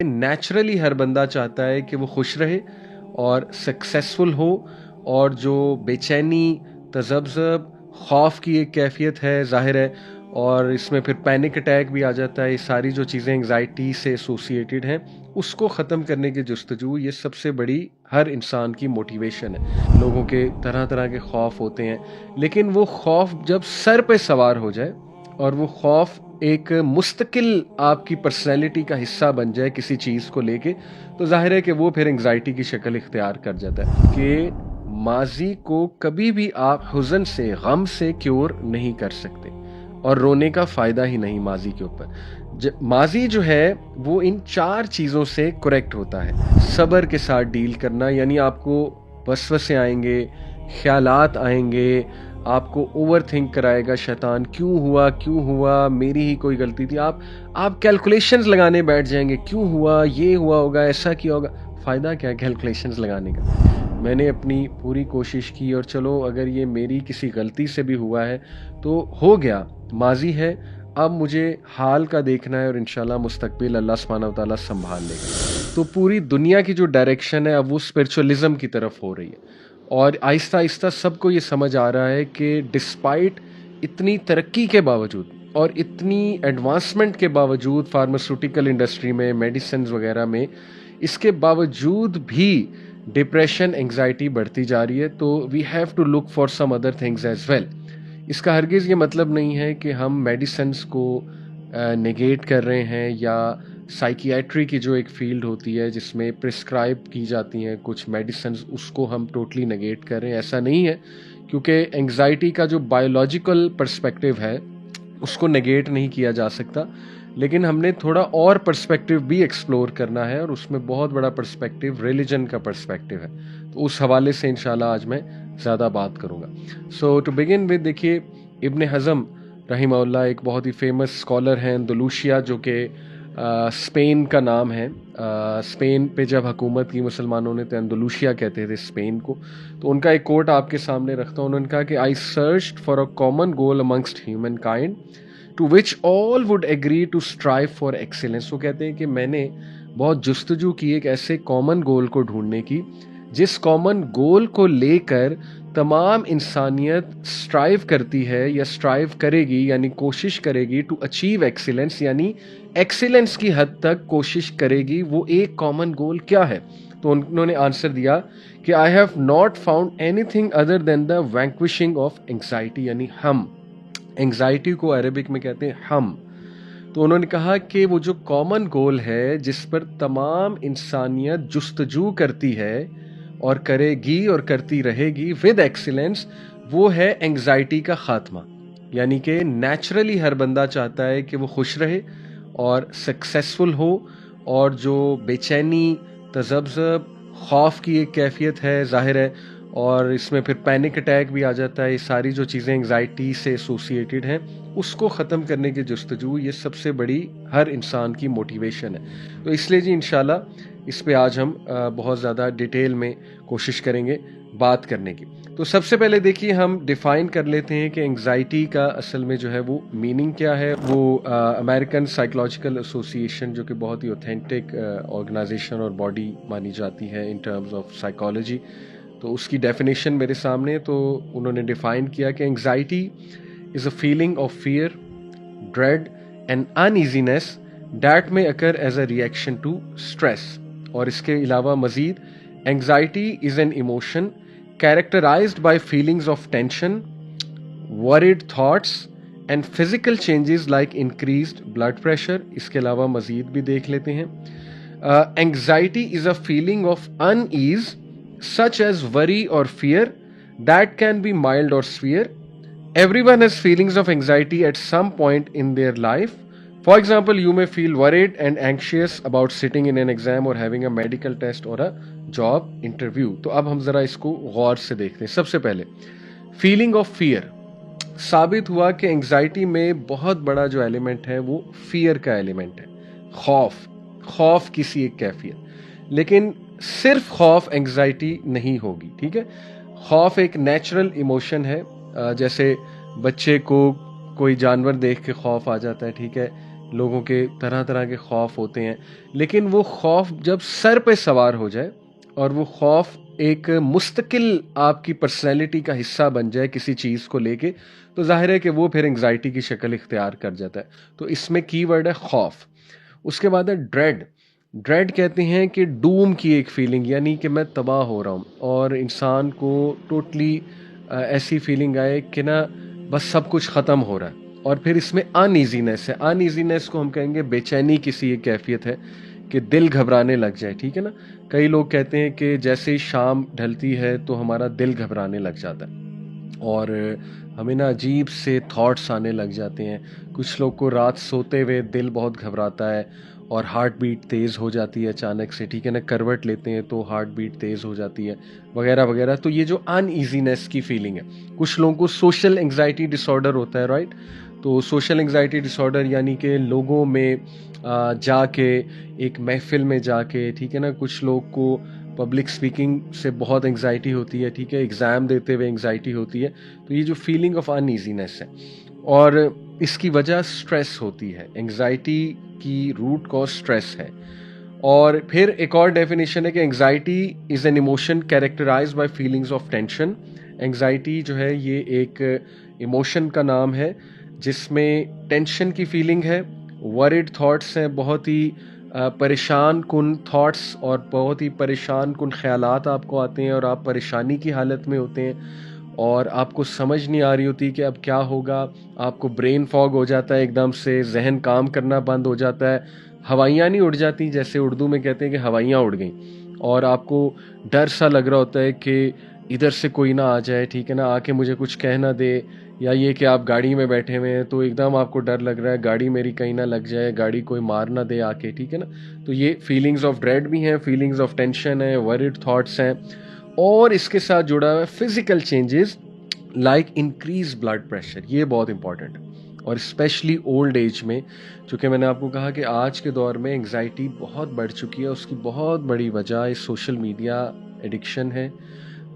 Naturally हर बंदा चाहता है कि वो खुश रहे और सक्सेसफुल हो। और जो बेचैनी, तज़ब्ज़ब, खौफ की एक कैफियत है, ज़ाहिर है। और इसमें फिर पैनिक अटैक भी आ जाता है। ये सारी जो चीज़ें एंग्जाइटी से एसोसिएटेड हैं, उसको ख़त्म करने की जस्तजू ये सबसे बड़ी हर इंसान की मोटिवेशन है। लोगों के तरह तरह के खौफ होते हैं, लेकिन वो खौफ जब सर पे सवार हो जाए और वो खौफ एक मुस्तकिल आपकी पर्सनैलिटी का हिस्सा बन जाए किसी चीज़ को लेके, तो ज़ाहिर है कि वो फिर एंग्जाइटी की शक्ल इख्तियार कर जाता है कि माज़ी को कभी भी आप हुज़न से, गम से क्योर नहीं कर सकते और रोने का फ़ायदा ही नहीं माज़ी के ऊपर। माज़ी जो है वो इन 4 चीज़ों से करेक्ट होता है। सब्र के साथ डील करना, यानी आपको वसवसे आएँगे, ख़यालात आएँगे, आपको ओवरथिंक कराएगा शैतान, क्यों हुआ, मेरी ही कोई गलती थी। आप कैलकुलेशंस लगाने बैठ जाएँगे, क्यों हुआ, ये हुआ होगा, ऐसा किया होगा। फ़ायदा क्या है कैलकुलेशंस लगाने का? मैंने अपनी पूरी कोशिश की और चलो अगर ये मेरी किसी गलती से भी हुआ है तो हो गया, माज़ी है। अब मुझे हाल का देखना है और इंशाल्लाह मुस्तकबिल अल्लाह सुब्हानहू व तआला सँभाल लेगा। तो पूरी दुनिया की जो डायरेक्शन है अब वो स्पिरिचुअलिज़्म की तरफ हो रही है। और आहिस्ता-आहिस्ता सबको ये समझ आ रहा है कि डिस्पाइट इतनी तरक्की के बावजूद और इतनी एडवांसमेंट के बावजूद फार्मास्यूटिकल इंडस्ट्री में, मेडिसिन्स वगैरह में, इसके बावजूद भी डिप्रेशन, एंग्जायटी बढ़ती जा रही है। तो we have to look for some other things as well. इसका हरगिज़ ये मतलब नहीं है कि हम मेडिसिन्स को नेगेट कर रहे हैं, या साइकियाट्री की जो एक फील्ड होती है जिसमें प्रिस्क्राइब की जाती हैं कुछ मेडिसिन्स, उसको हम टोटली नेगेट कर रहे हैं, ऐसा नहीं है। क्योंकि एंग्जाइटी का जो बायोलॉजिकल पर्सपेक्टिव है उसको नेगेट नहीं किया जा सकता, लेकिन हमने थोड़ा और पर्सपेक्टिव भी एक्सप्लोर करना है और उसमें बहुत बड़ा पर्सपेक्टिव रिलीजन का पर्सपेक्टिव है। तो उस हवाले से इंशाल्लाह आज मैं ज़्यादा बात करूँगा। सो टू बिगिन विद, देखिए इब्न हज़म रहिमहुल्लाह एक बहुत ही फेमस स्कॉलर हैं, अंदलूसिया, जो कि स्पेन का नाम है। स्पेन पे जब हुकूमत की मुसलमानों ने तो अंदलूसिया कहते थे स्पेन को। तो उनका एक कोट आपके सामने रखता हूँ। उन्होंने कहा कि I searched for a common goal amongst humankind to which all would agree to strive for excellence. वो कहते हैं कि मैंने बहुत जुस्तजू की एक ऐसे कॉमन गोल को ढूंढने की जिस कॉमन गोल को लेकर तमाम इंसानियत स्ट्राइव करती है या स्ट्राइव करेगी, यानी कोशिश करेगी टू अचीव एक्सीलेंस, यानी एक्सीलेंस की हद तक कोशिश करेगी। वो एक कॉमन गोल क्या है? तो उन्होंने आंसर दिया कि I have not found anything other than the vanquishing of anxiety, यानी हम। एंग्जाइटी को अरेबिक में कहते हैं हम। तो उन्होंने कहा कि वो जो कॉमन गोल है जिस पर तमाम इंसानियत जुस्तजू करती है और करेगी और करती रहेगी विद एक्सीलेंस, वो है एंग्जाइटी का खात्मा। यानी कि नेचुरली हर बंदा चाहता है कि वो खुश रहे और सक्सेसफुल हो। और जो बेचैनी, तज़ब्ज़ब, खौफ की एक कैफियत है, ज़ाहिर है। और इसमें फिर पैनिक अटैक भी आ जाता है। ये सारी जो चीज़ें एंग्जाइटी से एसोसिएटेड हैं, उसको ख़त्म करने की जस्तजू ये सबसे बड़ी हर इंसान की मोटिवेशन है। तो इसलिए जी इंशाल्लाह इस पे आज हम बहुत ज़्यादा डिटेल में कोशिश करेंगे बात करने की। तो सबसे पहले देखिए हम डिफ़ाइन कर लेते हैं कि एंग्जाइटी का असल में जो है वो मीनिंग क्या है। वो अमेरिकन साइकोलॉजिकल एसोसिएशन, जो कि बहुत ही ऑथेंटिक ऑर्गेनाइजेशन और बॉडी मानी जाती है इन टर्म्स ऑफ साइकोलॉजी, तो उसकी डेफिनेशन मेरे सामने। तो उन्होंने डिफ़ाइन किया कि anxiety is a feeling of fear, dread and uneasiness that may occur as a reaction to stress. और इसके अलावा मज़ीद, anxiety is an emotion characterised by feelings of tension, worried thoughts and physical changes like increased blood pressure। इसके अलावा मज़ीद भी देख लेते हैं। Anxiety is a feeling of unease such as worry or fear that can be mild or severe. Everyone has feelings of anxiety at some point in their life. For example, you may feel worried and anxious about sitting in an exam or having a medical test or a job interview। तो अब हम ज़रा इसको गौर से देखते हैं। सबसे पहले फीलिंग ऑफ फियर। साबित हुआ कि एंग्जाइटी में बहुत बड़ा जो एलिमेंट है वो फियर का एलिमेंट है, खौफ किसी एक कैफियत। लेकिन सिर्फ खौफ एंग्जाइटी नहीं होगी, ठीक है। खौफ एक नेचुरल इमोशन है। जैसे बच्चे को कोई जानवर देख के खौफ आ जाता है, ठीक है, लोगों के तरह तरह के खौफ होते हैं, लेकिन वो खौफ जब सर पे सवार हो जाए और वो खौफ एक मुस्तकिल आपकी पर्सनैलिटी का हिस्सा बन जाए किसी चीज़ को लेके, तो जाहिर है कि वो फिर एंग्जाइटी की शक्ल इख्तियार कर जाता है। तो इसमें कीवर्ड है खौफ। उसके बाद है ड्रेड। ड्रेड कहते हैं कि डूम की एक फीलिंग, यानी कि मैं तबाह हो रहा हूँ और इंसान को टोटली ऐसी फीलिंग आए कि ना बस सब कुछ ख़त्म हो रहा है। और फिर इसमें अनईजीनेस है। अनईजीनेस को हम कहेंगे बेचैनी की सी एक कैफियत है कि दिल घबराने लग जाए, ठीक है ना। कई लोग कहते हैं कि जैसे ही शाम ढलती है तो हमारा दिल घबराने लग जाता है और हमें ना अजीब से थॉट्स आने लग जाते हैं। कुछ लोग को रात सोते हुए दिल बहुत घबराता है और हार्ट बीट तेज़ हो जाती है अचानक से, ठीक है ना। करवट लेते हैं तो हार्ट बीट तेज़ हो जाती है वगैरह वगैरह। तो ये जो अनईजीनेस की फीलिंग है, कुछ लोगों को सोशल एंग्जाइटी डिसऑर्डर होता है, राइट। तो सोशल एंग्जाइटी डिसऑर्डर यानी कि लोगों में जाके, एक महफिल में जाके, ठीक है ना। कुछ लोग को पब्लिक स्पीकिंग से बहुत एंग्जाइटी होती है, ठीक है। एग्ज़ाम देते हुए एंग्जाइटी होती है। तो ये जो फीलिंग ऑफ अनईजीनेस है और इसकी वजह स्ट्रेस होती है। एंग्जाइटी की रूट कॉज स्ट्रेस है। और फिर एक और डेफिनेशन है कि anxiety is an emotion characterised by feelings of tension. Anxiety जो है ये एक इमोशन का नाम है जिसमें टेंशन की फीलिंग है, वरिड थॉट्स हैं, बहुत ही परेशान कुन थॉट्स और बहुत ही परेशान कुन ख्यालात आपको आते हैं और आप परेशानी की हालत में होते हैं और आपको समझ नहीं आ रही होती कि अब क्या होगा। आपको ब्रेन फॉग हो जाता है, एकदम से जहन काम करना बंद हो जाता है, हवाइयाँ नहीं उड़ जाती, जैसे उर्दू में कहते हैं कि हवाइयाँ उड़ गई, और आपको डर सा लग रहा होता है कि इधर से कोई ना आ जाए, ठीक है ना, आके मुझे कुछ कह ना दे। या ये कि आप गाड़ी में बैठे हुए हैं तो एकदम आपको डर लग रहा है गाड़ी मेरी कहीं ना लग जाए, गाड़ी कोई मार ना दे आके, ठीक है ना। तो ये फीलिंग्स ऑफ ड्रेड भी हैं, फीलिंग्स ऑफ टेंशन है, वरिड थॉट्स हैं। और इसके साथ जुड़ा हुआ है physical changes like increase blood pressure. ये बहुत इंपॉर्टेंट है और स्पेशली ओल्ड एज में, चूँकि मैंने आपको कहा कि आज के दौर में एंग्जाइटी बहुत बढ़ चुकी है। उसकी बहुत बड़ी वजह इस सोशल मीडिया एडिक्शन है,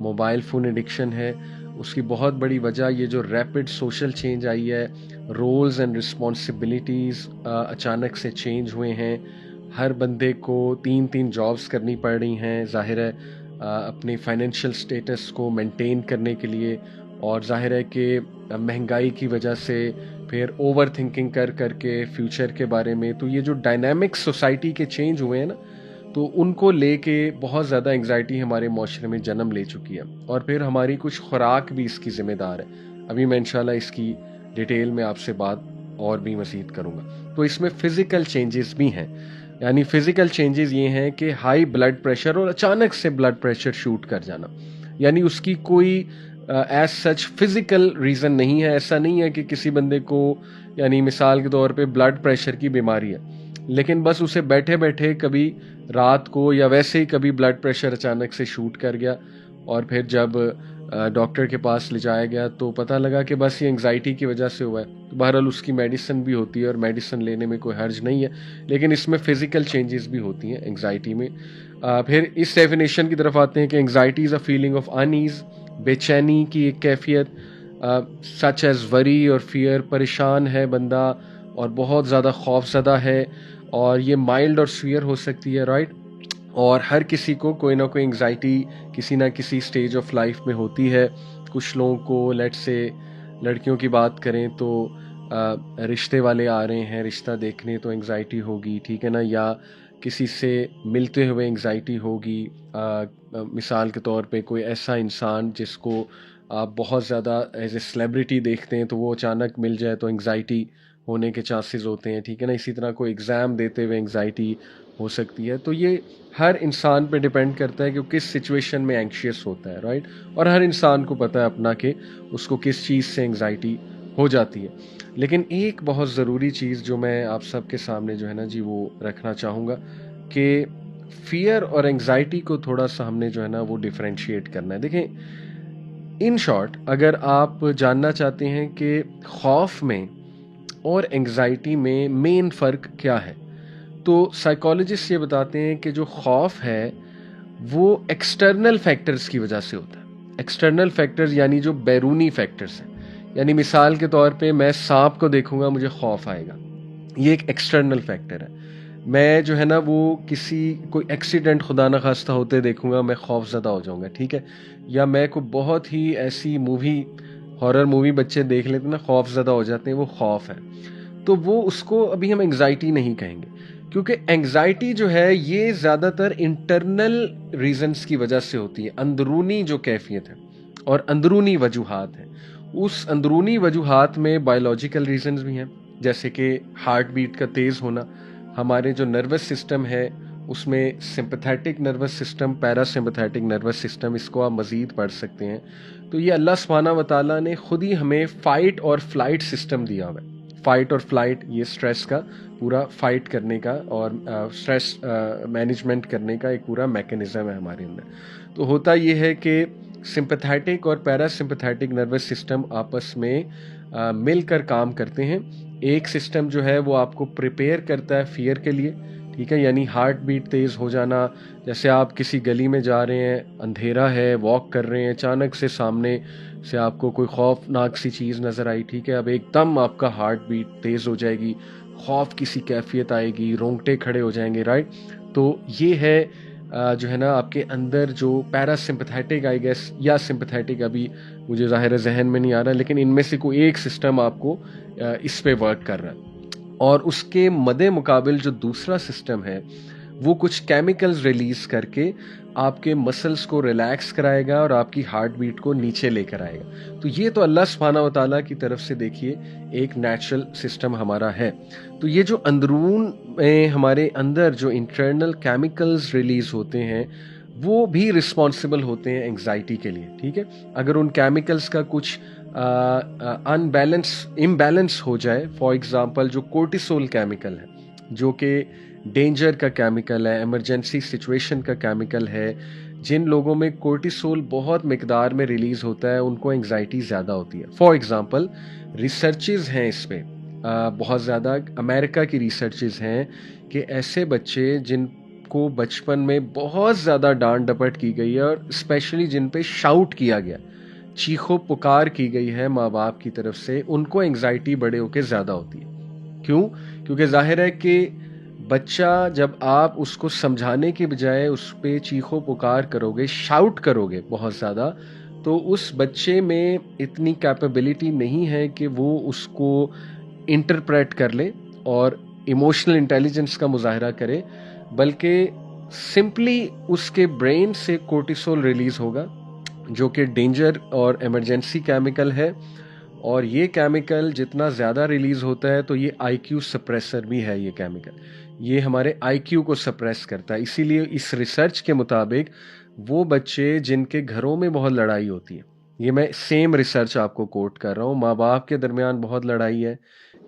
मोबाइल फ़ोन एडिक्शन है। उसकी बहुत बड़ी वजह ये जो रैपिड सोशल चेंज आई है, रोल्स एंड रिस्पॉन्सिबिलिटीज़ अचानक से चेंज हुए हैं। हर बंदे को 3-3 जॉब्स करनी पड़ रही हैं, ज़ाहिर है अपने फाइनेंशियल स्टेटस को मेंटेन करने के लिए। और ज़ाहिर है कि महंगाई की वजह से फिर ओवर थिंकिंग कर करके फ्यूचर के बारे में, तो ये जो डायनामिक्स सोसाइटी के चेंज हुए हैं ना, तो उनको लेके बहुत ज़्यादा एंग्जाइटी हमारे माशरे में जन्म ले चुकी है। और फिर हमारी कुछ खुराक भी इसकी ज़िम्मेदार है। अभी मैं इंशाल्लाह इसकी डिटेल में आपसे बात और भी मज़ीद करूँगा। तो इसमें फ़िज़िकल चेंजेस भी हैं, यानी फ़िज़िकल चेंजेस ये हैं कि हाई ब्लड प्रेशर और अचानक से ब्लड प्रेशर शूट कर जाना, यानी उसकी कोई एज सच फिज़िकल रीज़न नहीं है। ऐसा नहीं है कि किसी बंदे को, यानी मिसाल के तौर पे ब्लड प्रेशर की बीमारी है, लेकिन बस उसे बैठे बैठे कभी रात को या वैसे ही कभी ब्लड प्रेशर अचानक से शूट कर गया और फिर जब डॉक्टर के पास ले जाया गया तो पता लगा कि बस ये एंग्जाइटी की वजह से हुआ है। तो बहरहाल उसकी मेडिसिन भी होती है और मेडिसिन लेने में कोई हर्ज नहीं है, लेकिन इसमें फ़िज़िकल चेंजेस भी होती हैं एंग्जाइटी में। फिर इस डेफिनेशन की तरफ आते हैं कि anxiety is a feeling of unease, बेचैनी की एक कैफियत, सच एज़ वरी और फियर। परेशान है बंदा और बहुत ज़्यादा खौफज़दा है, और ये माइल्ड और सीवियर हो सकती है, राइट। और हर किसी को कोई ना कोई एंग्जाइटी किसी ना किसी स्टेज ऑफ लाइफ में होती है। कुछ लोगों को, लेट से लड़कियों की बात करें तो रिश्ते वाले आ रहे हैं रिश्ता देखने तो एंग्जाइटी होगी, ठीक है ना, या किसी से मिलते हुए एंग्जाइटी होगी। मिसाल के तौर पे कोई ऐसा इंसान जिसको आप बहुत ज़्यादा एज ए सेलिब्रिटी देखते हैं तो वो अचानक मिल जाए तो एंग्जाइटी होने के चांसेस होते हैं, ठीक है ना। इसी तरह कोई एग्ज़ाम देते हुए एंग्जाइटी हो सकती है। तो ये हर इंसान पे डिपेंड करता है कि वो किस सिचुएशन में एंग्शियस होता है, राइट। और हर इंसान को पता है अपना कि उसको किस चीज़ से एंग्जाइटी हो जाती है। लेकिन एक बहुत ज़रूरी चीज़ जो मैं आप सबके सामने जो है ना जी वो रखना चाहूँगा कि फ़ियर और एंग्जाइटी को थोड़ा सा हमने जो है ना वो डिफरेंशिएट करना है। देखें, इन शॉर्ट अगर आप जानना चाहते हैं कि खौफ में और एंग्जाइटी में मेन फ़र्क क्या है, तो साइकोलॉजिस्ट ये बताते हैं कि जो खौफ है वो एक्सटर्नल फैक्टर्स की वजह से होता है। एक्सटर्नल फैक्टर्स यानी जो बैरूनी फैक्टर्स हैं, यानी मिसाल के तौर पे मैं सांप को देखूंगा मुझे खौफ आएगा, ये एक एक्सटर्नल फैक्टर है। मैं जो है ना वो किसी कोई एक्सीडेंट खुदा ना खास्ता होते देखूंगा, मैं खौफज़दा हो जाऊंगा, ठीक है। या मैं कोई बहुत ही ऐसी मूवी, हॉरर मूवी बच्चे देख लेते हैं ना, खौफज़दा हो जाते हैं, वो खौफ है। तो वो उसको अभी हम एंग्जाइटी नहीं कहेंगे, क्योंकि एंग्जाइटी जो है ये ज़्यादातर इंटरनल रीजंस की वजह से होती है, अंदरूनी जो कैफियत है और अंदरूनी वजूहात हैं। उस अंदरूनी वजूहात में बायोलॉजिकल रीजंस भी हैं, जैसे कि हार्ट बीट का तेज़ होना, हमारे जो नर्वस सिस्टम है उसमें sympathetic nervous system, parasympathetic nervous system, इसको आप मज़ीद पढ़ सकते हैं। तो ये अल्लाह सुब्हाना व तआला ने खुद ही हमें फ़ाइट और फ्लाइट सिस्टम दिया हुआ है। फाइट और फ्लाइट, ये स्ट्रेस का पूरा फाइट करने का और स्ट्रेस मैनेजमेंट करने का एक पूरा मैकेनिज्म है हमारे अंदर। तो होता ये है कि सिंपैथेटिक और पैरासिम्पैथेटिक नर्वस सिस्टम आपस में मिलकर काम करते हैं। एक सिस्टम जो है वो आपको प्रिपेयर करता है फियर के लिए, ठीक है, यानी हार्ट बीट तेज़ हो जाना। जैसे आप किसी गली में जा रहे हैं, अंधेरा है, वॉक कर रहे हैं, अचानक से सामने से आपको कोई खौफनाक सी चीज़ नज़र आई, ठीक है, अब एकदम आपका हार्ट बीट तेज़ हो जाएगी, खौफ की सी कैफियत आएगी, रोंगटे खड़े हो जाएंगे, राइट। तो ये है जो है ना आपके अंदर जो पैरासिम्पैथेटिक आई गेस या सिंपैथेटिक, अभी मुझे ज़ाहिर है जहन में नहीं आ रहा, लेकिन इनमें से कोई एक सिस्टम आपको इस पे वर्क कर रहा है। और उसके मद्दे मुकाबिल जो दूसरा सिस्टम है वो कुछ केमिकल्स रिलीज करके आपके मसल्स को रिलैक्स कराएगा और आपकी हार्ट बीट को नीचे लेकर आएगा। तो ये तो अल्लाह सुब्हाना व तआला की तरफ से देखिए एक नेचुरल सिस्टम हमारा है। तो ये जो अंदरून में हमारे अंदर जो इंटरनल केमिकल्स रिलीज होते हैं वो भी रिस्पॉन्सिबल होते हैं एंग्जाइटी के लिए, ठीक है। अगर उन केमिकल्स का कुछ इम्बैलेंस हो जाए, फॉर एग्जांपल जो कोर्टिसोल केमिकल है जो कि डेंजर का केमिकल है, इमरजेंसी सिचुएशन का केमिकल है, जिन लोगों में कोर्टिसोल बहुत मिकदार में रिलीज होता है उनको एंग्जाइटी ज़्यादा होती है। फॉर एग्जांपल रिसर्चेस हैं इस पे, बहुत ज़्यादा अमेरिका की रिसर्चेस हैं कि ऐसे बच्चे जिनको बचपन में बहुत ज़्यादा डांट डपट की गई है और स्पेशली जिन पे शाउट किया गया, चीखो पुकार की गई है माँ बाप की तरफ से, उनको एंग्जाइटी बड़े होके ज़्यादा होती है। क्यों? क्योंकि जाहिर है कि बच्चा जब आप उसको समझाने के बजाय उस पे चीखो पुकार करोगे, शाउट करोगे बहुत ज़्यादा, तो उस बच्चे में इतनी कैपेबिलिटी नहीं है कि वो उसको इंटरप्रेट कर ले और इमोशनल इंटेलिजेंस का मुजाहरा करे, बल्कि सिंपली उसके ब्रेन से कोर्टिसोल रिलीज होगा जो कि डेंजर और इमरजेंसी केमिकल है। और ये केमिकल जितना ज़्यादा रिलीज़ होता है तो ये आईक्यू सप्रेसर भी है। ये केमिकल ये हमारे आईक्यू को सप्रेस करता है। इसीलिए इस रिसर्च के मुताबिक वो बच्चे जिनके घरों में बहुत लड़ाई होती है, ये मैं सेम रिसर्च आपको कोट कर रहा हूँ, माँ बाप के दरमियान बहुत लड़ाई है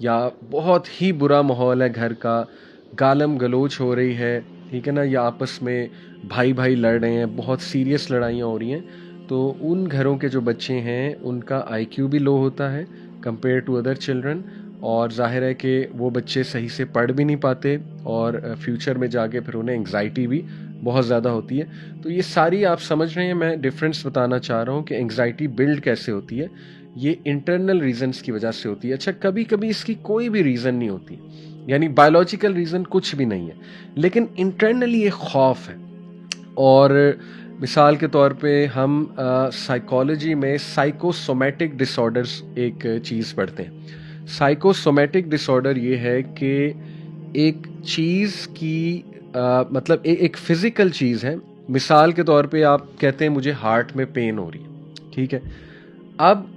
या बहुत ही बुरा माहौल है घर का, गालम गलोच हो रही है, ठीक है ना, या आपस में भाई भाई लड़ रहे हैं, बहुत सीरियस लड़ाइयाँ हो रही हैं, तो उन घरों के जो बच्चे हैं उनका आईक्यू भी लो होता है कंपेयर टू अदर चिल्ड्रन, और जाहिर है कि वो बच्चे सही से पढ़ भी नहीं पाते और फ्यूचर में जाके फिर उन्हें एंग्जाइटी भी बहुत ज़्यादा होती है। तो ये सारी आप समझ रहे हैं, मैं डिफरेंस बताना चाह रहा हूँ कि एंग्जाइटी बिल्ड कैसे होती है। ये इंटरनल रीजंस की वजह से होती है। अच्छा, कभी कभी इसकी कोई भी रीज़न नहीं होती, यानी बायोलॉजिकल रीज़न कुछ भी नहीं है, लेकिन इंटरनली ये खौफ है। और मिसाल के तौर पे हम साइकोलॉजी में साइकोसोमैटिक डिसऑर्डर्स एक चीज़ पढ़ते हैं। साइकोसोमैटिक डिसऑर्डर ये है कि एक चीज़ की मतलब एक फिज़िकल चीज़ है। मिसाल के तौर पे आप कहते हैं मुझे हार्ट में पेन हो रही है, ठीक है। अब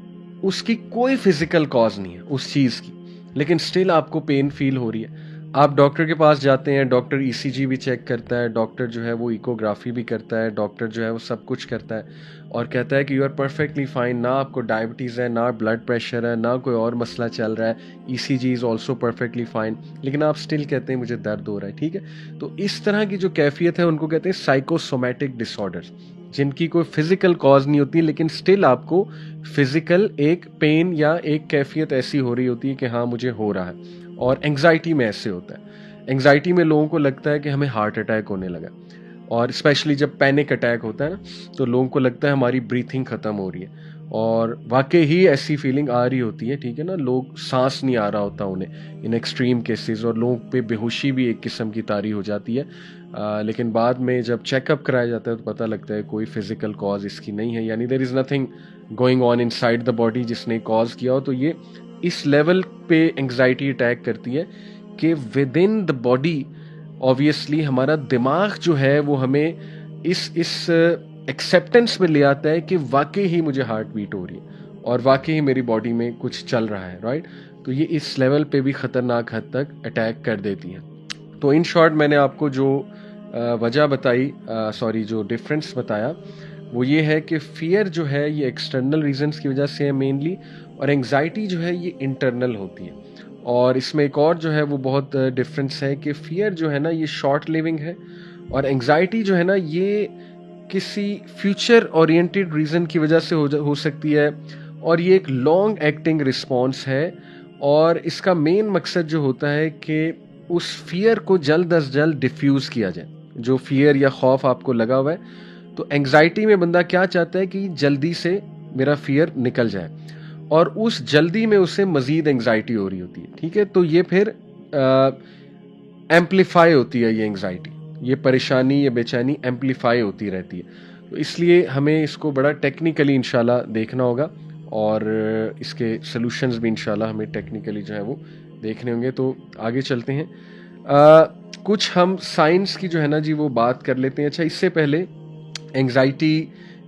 उसकी कोई फिज़िकल कॉज नहीं है उस चीज़ की, लेकिन स्टिल आपको पेन फील हो रही है। आप डॉक्टर के पास जाते हैं, डॉक्टर ईसीजी भी चेक करता है, डॉक्टर जो है वो इकोग्राफी भी करता है, डॉक्टर जो है वो सब कुछ करता है और कहता है कि यू आर परफेक्टली फाइन, ना आपको डायबिटीज़ है, ना ब्लड प्रेशर है, ना कोई और मसला चल रहा है, ECG is also perfectly fine, लेकिन आप स्टिल कहते हैं मुझे दर्द हो रहा है, ठीक है। तो इस तरह की जो कैफियत है उनको कहते हैं साइकोसोमैटिक डिसऑर्डर्स, जिनकी कोई फिजिकल कॉज नहीं होती, लेकिन स्टिल आपको फिजिकल एक पेन या एक कैफियत ऐसी हो रही होती है कि हाँ मुझे हो रहा है। और एंग्जाइटी में ऐसे होता है। एंग्जाइटी में लोगों को लगता है कि हमें हार्ट अटैक होने लगा, और स्पेशली जब पैनिक अटैक होता है ना, तो लोगों को लगता है हमारी ब्रीथिंग ख़त्म हो रही है और वाकई ही ऐसी फीलिंग आ रही होती है, ठीक है ना। लोग सांस नहीं आ रहा होता उन्हें इन एक्सट्रीम केसेस, और लोगों पे बेहोशी भी एक किस्म की तारी हो जाती है। लेकिन बाद में जब चेकअप कराया जाता है तो पता लगता है कोई फिजिकल कॉज इसकी नहीं है, यानी there is nothing going on inside the body जिसने कॉज किया हो। तो ये इस लेवल पे एंग्जाइटी अटैक करती है कि with in the body obviously हमारा दिमाग जो है वो हमें इस एक्सेप्टेंस में ले आता है कि वाकई ही मुझे हार्ट बीट हो रही है और वाकई ही मेरी बॉडी में कुछ चल रहा है, राइट। तो ये इस लेवल पे भी ख़तरनाक हद तक अटैक कर देती हैं। तो इन शॉर्ट मैंने आपको जो वजह बताई, सॉरी जो डिफरेंस बताया, वो ये है कि फियर जो है ये एक्सटर्नल रीजंस की वजह से है मेनली, और एंग्जाइटी जो है ये इंटरनल होती है। और इसमें एक और जो है वो बहुत डिफरेंस है कि फियर जो है ना ये शॉर्ट लिविंग है, और एंग्जाइटी जो है ना ये किसी फ्यूचर ओरिएंटेड रीज़न की वजह से हो सकती है, और ये एक लॉन्ग एक्टिंग रिस्पॉन्स है। और इसका मेन मकसद जो होता है कि उस फियर को जल्द अज जल्द डिफ्यूज़ किया जाए। जो फियर या खौफ आपको लगा हुआ है, तो एंग्जाइटी में बंदा क्या चाहता है कि जल्दी से मेरा फियर निकल जाए, और उस जल्दी में उसे मजीद एंग्जाइटी हो रही होती है, ठीक है। तो ये फिर एम्पलीफाई होती है, ये एंग्जाइटी, ये परेशानी, ये बेचैनी एम्पलीफाई होती रहती है। तो इसलिए हमें इसको बड़ा टेक्निकली इंशाल्लाह देखना होगा, और इसके सॉल्यूशंस भी इंशाल्लाह हमें टेक्निकली जो है वो देखने होंगे। तो आगे चलते हैं। कुछ हम साइंस की जो है ना जी वो बात कर लेते हैं। अच्छा, इससे पहले एंग्जाइटी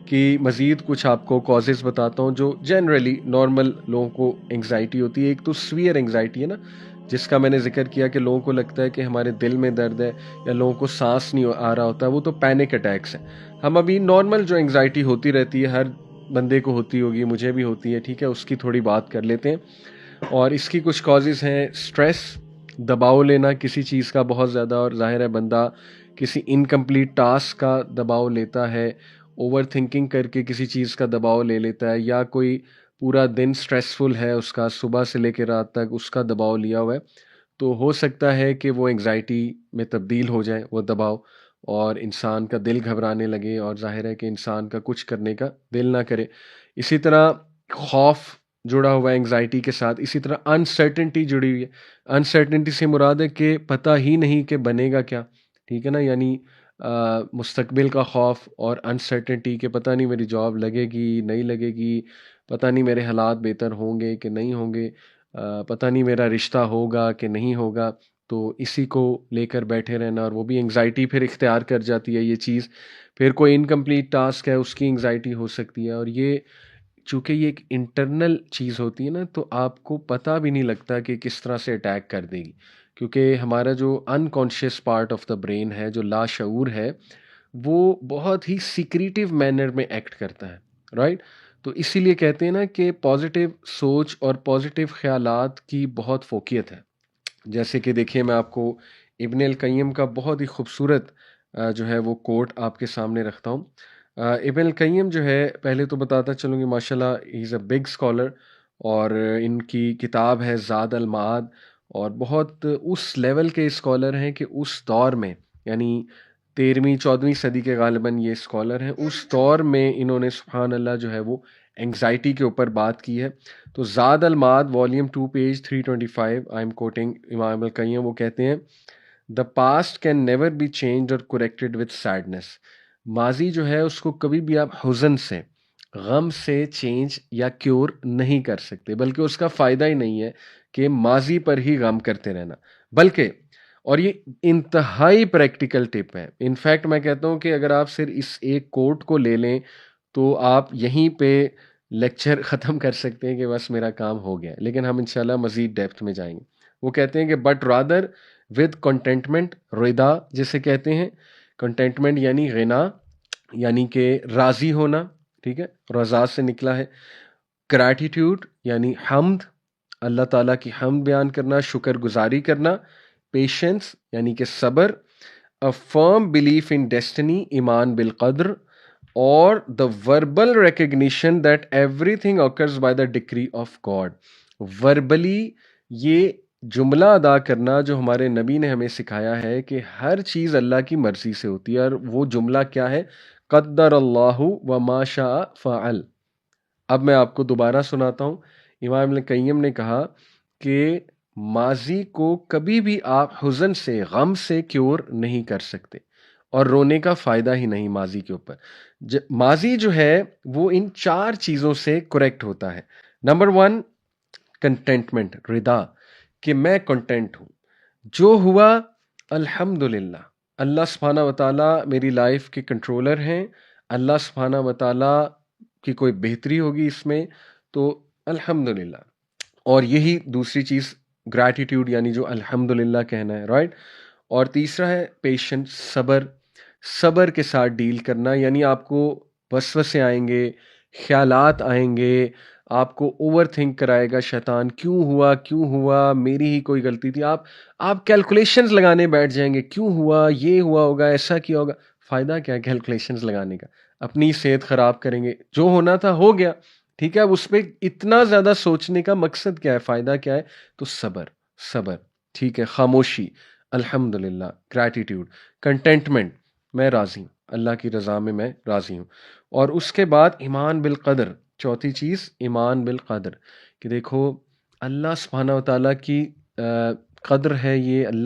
की मज़ीद कुछ आपको कॉजेज़ बताता हूँ जो जनरली नॉर्मल लोगों को एंग्जाइटी होती है। एक तो सीवियर एंग्जाइटी है ना, जिसका मैंने जिक्र किया कि लोगों को लगता है कि हमारे दिल में दर्द है, या लोगों को सांस नहीं आ रहा होता, वो तो पैनिक अटैक्स हैं। हम अभी नॉर्मल जो एंग्जाइटी होती रहती है, हर बंदे को होती होगी, मुझे भी होती है, ठीक है, उसकी थोड़ी बात कर लेते हैं। और इसकी कुछ कॉजेज़ हैं: स्ट्रेस, दबाव लेना किसी चीज़ का बहुत ज़्यादा, और जाहिर है बंदा किसी इनकम्प्लीट टास्क का दबाव लेता है, ओवर थिंकिंग करके किसी चीज़ का दबाव ले लेता है, या कोई पूरा दिन स्ट्रेसफुल है उसका, सुबह से लेकर रात तक उसका दबाव लिया हुआ है, तो हो सकता है कि वो एंग्जाइटी में तब्दील हो जाए वो दबाव, और इंसान का दिल घबराने लगे, और जाहिर है कि इंसान का कुछ करने का दिल ना करे। इसी तरह खौफ जुड़ा हुआ है एंग्जाइटी के साथ, इसी तरह अनसर्टेनिटी जुड़ी हुई है। अनसर्टेनिटी से मुराद है कि पता ही नहीं कि बनेगा क्या, ठीक है ना, यानी मुस्तकबिल का खौफ, और अनसर्टेनिटी कि पता नहीं मेरी जॉब लगेगी नहीं लगेगी, पता नहीं मेरे हालात बेहतर होंगे कि नहीं होंगे, पता नहीं मेरा रिश्ता होगा कि नहीं होगा। तो इसी को लेकर बैठे रहना, और वो भी एंग्जाइटी फिर इख्तियार कर जाती है ये चीज़। फिर कोई इनकम्प्लीट टास्क है उसकी एंग्जाइटी हो सकती है, और ये चूँकि ये एक इंटरनल चीज़ होती है ना, तो आपको पता भी नहीं लगता कि किस तरह से अटैक कर देगी, क्योंकि हमारा जो unconscious part of the brain है, जो लाशऊर है, वो बहुत ही सीक्रेटिव मैनर में एक्ट करता है, राइट। तो इसीलिए कहते हैं ना कि पॉजिटिव सोच और पॉजिटिव ख्यालात की बहुत फोकियत है। जैसे कि देखिए, मैं आपको इब्न अल क़य्यिम का बहुत ही खूबसूरत जो है वो कोट आपके सामने रखता हूँ। इब्न अल क़य्यिम जो है, पहले तो बताता चलूँगी माशाल्लाह he is a big scholar, और इनकी किताब है ज़ाद अल माद, और बहुत उस लेवल के स्कॉलर हैं कि उस दौर में, यानी 13वीं 14वीं सदी के गालिबन ये स्कॉलर हैं, उस दौर में इन्होंने सुभान अल्लाह जो है वो एंग्जाइटी के ऊपर बात की है। तो Zad al Maad volume 2 page 325, I am quoting Imam al Qayyim, वो कहते हैं, the past can never be changed और करेक्टेड विद सैडनेस। माजी जो है उसको कभी भी आप हुज़न से, गम से चेंज या क्योर नहीं कर सकते, बल्कि उसका फ़ायदा ही नहीं है कि माजी पर ही गम करते रहना, बल्कि, और ये इंतहाई प्रैक्टिकल टिप है। इनफैक्ट मैं कहता हूँ कि अगर आप सिर्फ इस एक कोट को ले लें तो आप यहीं पे लेक्चर ख़त्म कर सकते हैं कि बस मेरा काम हो गया, लेकिन हम इंशाल्लाह मज़ीद डेप्थ में जाएंगे। वो कहते हैं कि बट रादर विद कंटेंटमेंट, रिदा जिसे कहते हैं, कंटेंटमेंट यानी गिना, यानी कि राज़ी होना, ठीक है, रज़ा से निकला है। ग्रैटिट्यूड यानी हम्द, अल्लाह ताला की हम्द बयान करना, शुक्रगुजारी करना। पेशेंस यानी कि सब्र। A firm belief in destiny, ईमान बिल कद्र। और the verbal recognition that everything occurs by the decree of God. Verbally ये जुमला अदा करना जो हमारे नबी ने हमें सिखाया है कि हर चीज़ अल्लाह की मर्जी से होती है, और वो जुमला क्या है? क़द्दर अल्लाहु व मा शाअ फ़अल। अब मैं आपको दोबारा सुनाता हूँ। इमाम इब्न क़य्यिम ने कहा कि माजी को कभी भी आप हुज़न से, गम से क्योर नहीं कर सकते और रोने का फ़ायदा ही नहीं माजी के ऊपर। माजी जो है वो इन 4 चीज़ों से करेक्ट होता है। नंबर 1, कंटेंटमेंट, रिदा, कि मैं कंटेंट हूँ, जो हुआ अल्हम्दुलिल्लाह। अल्लाह सुब्हानहू व तआला मेरी लाइफ के कंट्रोलर हैं। अल्लाह सुब्हानहू व तआला की कोई बेहतरी होगी इसमें तो अल्हम्दुलिल्लाह। और यही दूसरी चीज़ ग्रैटिट्यूड, यानी जो अल्हम्दुलिल्लाह कहना है, राइट। और तीसरा है पेशेंस, सब्र। सब्र के साथ डील करना, यानी आपको वसवसे आएंगे, ख्यालात आएंगे, आपको ओवर थिंक कराएगा शैतान, क्यों हुआ, मेरी ही कोई गलती थी। आप कैलकुलेशंस लगाने बैठ जाएंगे, क्यों हुआ, ये हुआ होगा, ऐसा किया होगा। फ़ायदा क्या है कैलकुलेशंस लगाने का? अपनी सेहत ख़राब करेंगे। जो होना था हो गया, ठीक है। अब उस पर इतना ज़्यादा सोचने का मकसद क्या है, फ़ायदा क्या है? तो सब्र, सब्र, ठीक है, खामोशी, अल्हम्दुलिल्लाह, ग्रैटिट्यूड, कंटेंटमेंट, मैं राज़ी हूँ, अल्लाह की रज़ा में मैं राज़ी हूँ। और उसके बाद ईमान बिल क़दर, चौथी चीज़ ईमान बिल क़दर, कि देखो अल्लाह सुब्हानहू व तआला की क़द्र है, ये अल्लाह